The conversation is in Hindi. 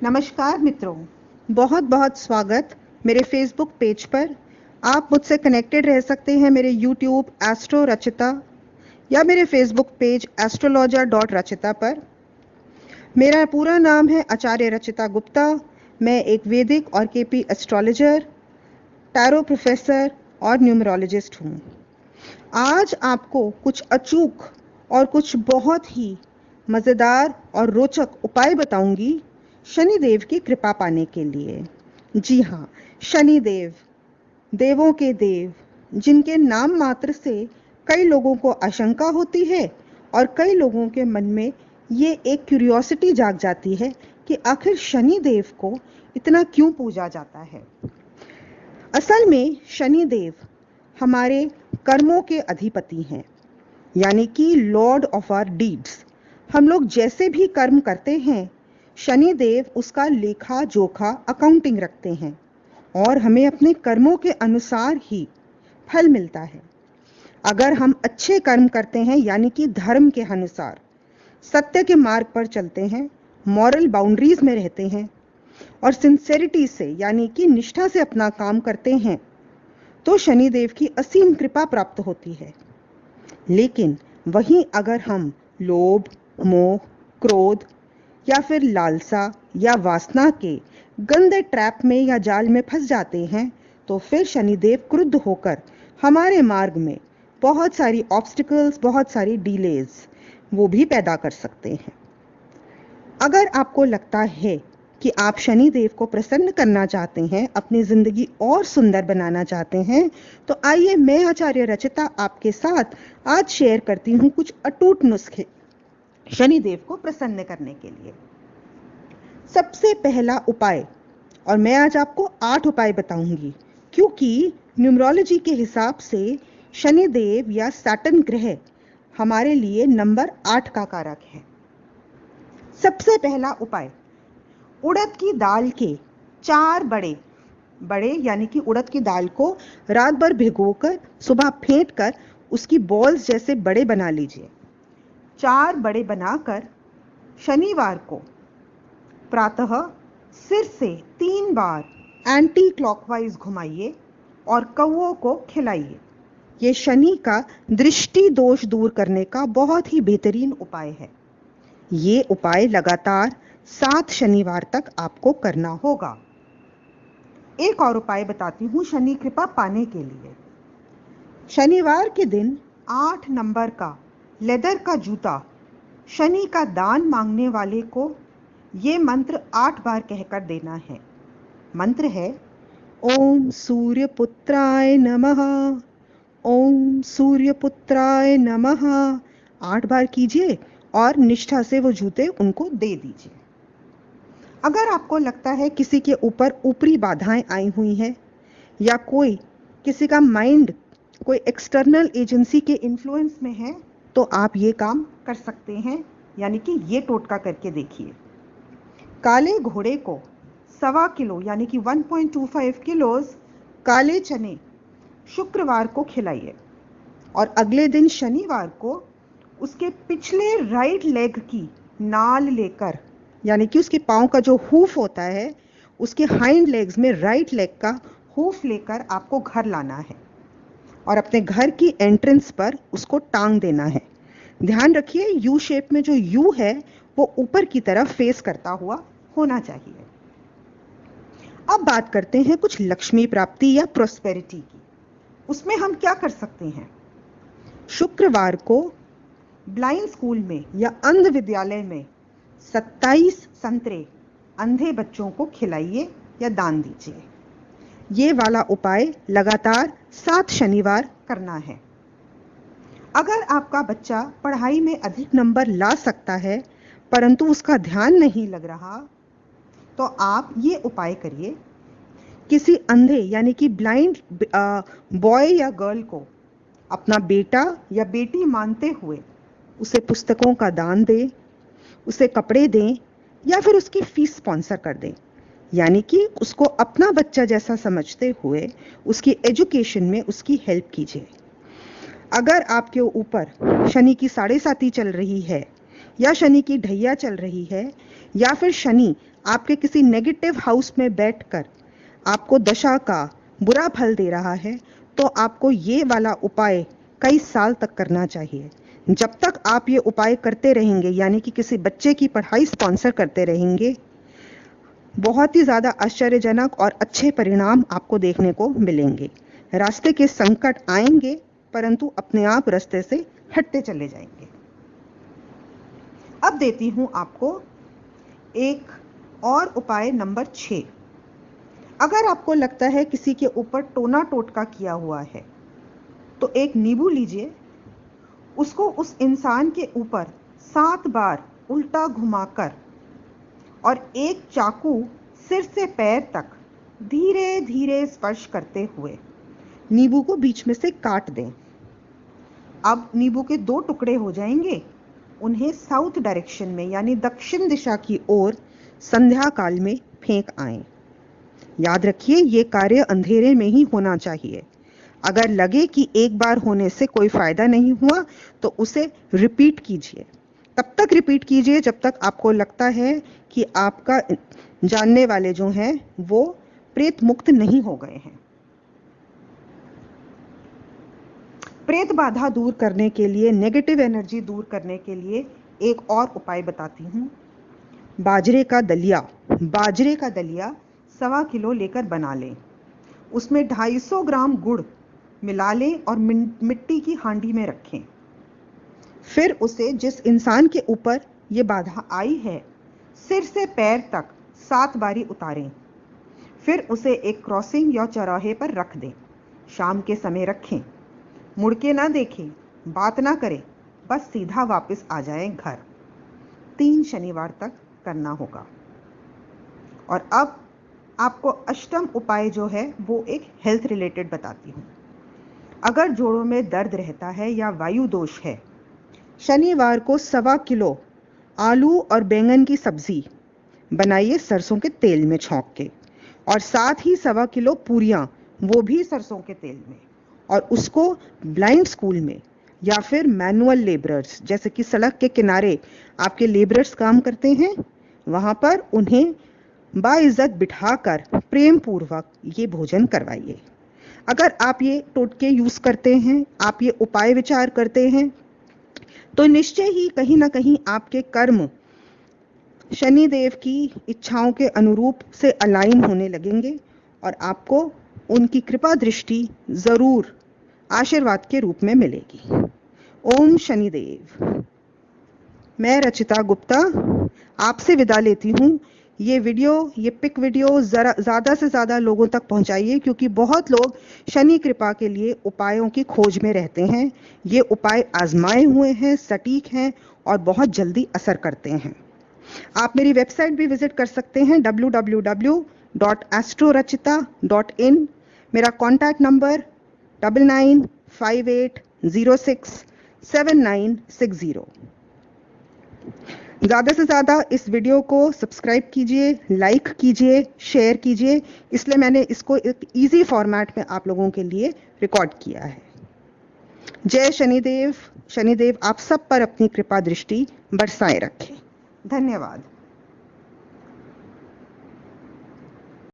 नमस्कार मित्रों, बहुत बहुत स्वागत मेरे फेसबुक पेज पर। आप मुझसे कनेक्टेड रह सकते हैं मेरे यूट्यूब एस्ट्रो रचिता या मेरे फेसबुक पेज astrologer.rachita पर। मेरा पूरा नाम है आचार्य रचिता गुप्ता। मैं एक वैदिक और केपी एस्ट्रोलॉजर, टैरो प्रोफेसर और न्यूमरोलॉजिस्ट हूँ। आज आपको कुछ अचूक और कुछ बहुत ही मज़ेदार और रोचक उपाय बताऊंगी शनिदेव की कृपा पाने के लिए। जी हाँ, शनिदेव, देवों के देव, जिनके नाम मात्र से कई लोगों को आशंका होती है और कई लोगों के मन में ये एक क्यूरियोसिटी जाग जाती है कि आखिर शनिदेव को इतना क्यों पूजा जाता है। असल में शनिदेव हमारे कर्मों के अधिपति हैं, यानी कि लॉर्ड ऑफ आवर डीड्स। हम लोग जैसे भी कर्म करते हैं, शनिदेव उसका लेखा जोखा अकाउंटिंग रखते हैं और हमें अपने कर्मों के अनुसार ही फल मिलता है। अगर हम अच्छे कर्म करते हैं, यानी कि धर्म के अनुसार सत्य के मार्ग पर चलते हैं, मॉरल बाउंड्रीज में रहते हैं और सिंसेरिटी से यानी कि निष्ठा से अपना काम करते हैं, तो शनिदेव की असीम कृपा प्राप्त होती है। लेकिन वहीं अगर हम लोभ, मोह, क्रोध या फिर लालसा या वासना के गंदे ट्रैप में या जाल में फंस जाते हैं, तो फिर शनिदेव क्रुद्ध होकर हमारे मार्ग में बहुत सारी ऑब्स्टिकल्स, बहुत सारी डिलेज वो भी पैदा कर सकते हैं। अगर आपको लगता है कि आप शनिदेव को प्रसन्न करना चाहते हैं, अपनी जिंदगी और सुंदर बनाना चाहते हैं, तो आइए मैं आचार्य रचिता आपके साथ आज शेयर करती हूँ कुछ अटूट नुस्खे शनिदेव को प्रसन्न करने के लिए। सबसे पहला उपाय, और मैं आज आपको 8 उपाय बताऊंगी, क्योंकि न्यूमरोलॉजी के हिसाब से शनिदेव या सैटर्न ग्रह हमारे लिए नंबर 8 का कारक है। सबसे पहला उपाय, उड़द की दाल के 4 बड़े बड़े यानी कि उड़द की दाल को रात भर भिगोकर सुबह फेंट कर उसकी बॉल्स जैसे बड़े बना लीजिए। 4 बड़े बनाकर शनिवार को प्रातः सिर से 3 बार एंटी क्लॉकवाइज घुमाइए और कौओं को खिलाइए। ये शनि का दृष्टि दोष दूर करने का बहुत ही बेहतरीन उपाय है। ये उपाय लगातार 7 शनिवार तक आपको करना होगा। एक और उपाय बताती हूँ शनि कृपा पाने के लिए। शनिवार के दिन 8 नंबर का लेदर का जूता शनि का दान मांगने वाले को ये मंत्र 8 बार कहकर देना है। मंत्र है ओम सूर्यपुत्राय नमः, ओम सूर्यपुत्राय नमः। 8 बार कीजिए और निष्ठा से वो जूते उनको दे दीजिए। अगर आपको लगता है किसी के ऊपर ऊपरी बाधाएं आई हुई हैं या किसी का माइंड कोई एक्सटर्नल एजेंसी के इन्फ्लुएंस में है, तो आप ये काम कर सकते हैं, यानी कि ये टोटका करके देखिए। काले घोड़े को 1.25 किलो यानी कि 1.25 किलोज काले चने शुक्रवार को खिलाइए और अगले दिन शनिवार को उसके पिछले राइट लेग की नाल लेकर, यानी कि उसके पाँव का जो हूफ होता है, उसके हाइंड लेग्स में राइट लेग का हूफ लेकर आपको घर लाना है और अपने घर की एंट्रेंस पर उसको टांग देना है। ध्यान रखिए यू शेप में जो यू है वो ऊपर की तरफ फेस करता हुआ होना चाहिए। अब बात करते हैं कुछ लक्ष्मी प्राप्ति या प्रोस्पेरिटी की। उसमें हम क्या कर सकते हैं? शुक्रवार को ब्लाइंड स्कूल में या अंध विद्यालय में 27 संतरे अंधे बच्चों को खिलाइए या दान दीजिए। ये वाला उपाय लगातार 7 शनिवार करना है। अगर आपका बच्चा पढ़ाई में अधिक नंबर ला सकता है परंतु उसका ध्यान नहीं लग रहा, तो आप ये उपाय करिए। किसी अंधे यानी कि ब्लाइंड बॉय या गर्ल को अपना बेटा या बेटी मानते हुए उसे पुस्तकों का दान दें, उसे कपड़े दें या फिर उसकी फीस स्पॉन्सर कर दें, यानी कि उसको अपना बच्चा जैसा समझते हुए उसकी एजुकेशन में उसकी हेल्प कीजिए। अगर आपके ऊपर शनि की 7.5 चल रही है या शनि की ढैया चल रही है या फिर शनि आपके किसी नेगेटिव हाउस में बैठकर आपको दशा का बुरा फल दे रहा है, तो आपको ये वाला उपाय कई साल तक करना चाहिए। जब तक आप ये उपाय करते रहेंगे, यानी कि किसी बच्चे की पढ़ाई स्पॉन्सर करते रहेंगे, बहुत ही ज़्यादा आश्चर्यजनक और अच्छे परिणाम आपको देखने को मिलेंगे। रास्ते के संकट आएंगे, परंतु अपने आप रास्ते से हटते चले जाएंगे। अब देती हूं आपको एक और उपाय नंबर 6। अगर आपको लगता है किसी के ऊपर टोना टोटका किया हुआ है, तो एक नींबू लीजिए, उसको उस इंसान के ऊपर 7 बार उल्टा घुमाकर और एक चाकू सिर से पैर तक धीरे धीरे स्पर्श करते हुए नींबू को बीच में से काट दें। अब नींबू के 2 टुकड़े हो जाएंगे। उन्हें साउथ डायरेक्शन में, यानी दक्षिण दिशा की ओर संध्या काल में फेंक आएं। याद रखिए, ये कार्य अंधेरे में ही होना चाहिए। अगर लगे कि एक बार होने से कोई फायदा नहीं हुआ, तो उसे रिपीट कीजिए। तब तक रिपीट कीजिए जब तक आपको लगता है कि आपका जानने वाले जो हैं वो प्रेत मुक्त नहीं हो गए हैं। प्रेत बाधा दूर करने के लिए, नेगेटिव एनर्जी दूर करने के लिए एक और उपाय बताती हूँ। बाजरे का दलिया 1.25 किलो लेकर बना लें। उसमें 250 ग्राम गुड़ मिला लें और मिट्टी की हांडी में रखें। फिर उसे जिस इंसान के ऊपर ये बाधा आई है, सिर से पैर तक 7 बारी उतारें। फिर उसे एक क्रॉसिंग या चौराहे पर रख दें। शाम के समय रखें। मुड़ के ना देखें, बात ना करें, बस सीधा वापस आ जाएं घर। 3 शनिवार तक करना होगा। और अब आपको अष्टम उपाय जो है वो एक हेल्थ रिलेटेड बताती हूँ। अगर जोड़ों में दर्द रहता है या वायु दोष है, शनिवार को 1.25 किलो आलू और बैंगन की सब्जी बनाइए सरसों के तेल में छौंक के, और साथ ही 1.25 किलो पूरियां, वो भी सरसों के तेल में, और उसको ब्लाइंड स्कूल में या फिर मैनुअल लेबरर्स, जैसे कि सड़क के किनारे आपके लेबरर्स काम करते हैं, वहां पर उन्हें बाइज्जत बिठाकर प्रेम पूर्वक ये भोजन करवाइए। अगर आप ये टोटके यूज करते हैं, आप ये उपाय विचार करते हैं, तो निश्चय ही कहीं ना कहीं आपके कर्म शनिदेव की इच्छाओं के अनुरूप से अलाइन होने लगेंगे और आपको उनकी कृपा दृष्टि जरूर आशीर्वाद के रूप में मिलेगी। ओम शनिदेव। मैं रचिता गुप्ता आपसे विदा लेती हूँ। ये पिक वीडियो ज़्यादा से ज़्यादा लोगों तक पहुँचाइए, क्योंकि बहुत लोग शनि कृपा के लिए उपायों की खोज में रहते हैं। ये उपाय आजमाए हुए हैं, सटीक हैं और बहुत जल्दी असर करते हैं। आप मेरी वेबसाइट भी विजिट कर सकते हैं www.astrorachita.in। मेरा कॉन्टैक्ट नंबर 9958067960। ज़्यादा से ज़्यादा इस वीडियो को सब्सक्राइब कीजिए, लाइक कीजिए, शेयर कीजिए। इसलिए मैंने इसको एक इजी फॉर्मेट में आप लोगों के लिए रिकॉर्ड किया है। जय शनिदेव। शनिदेव आप सब पर अपनी कृपा दृष्टि बरसाए रखें। धन्यवाद।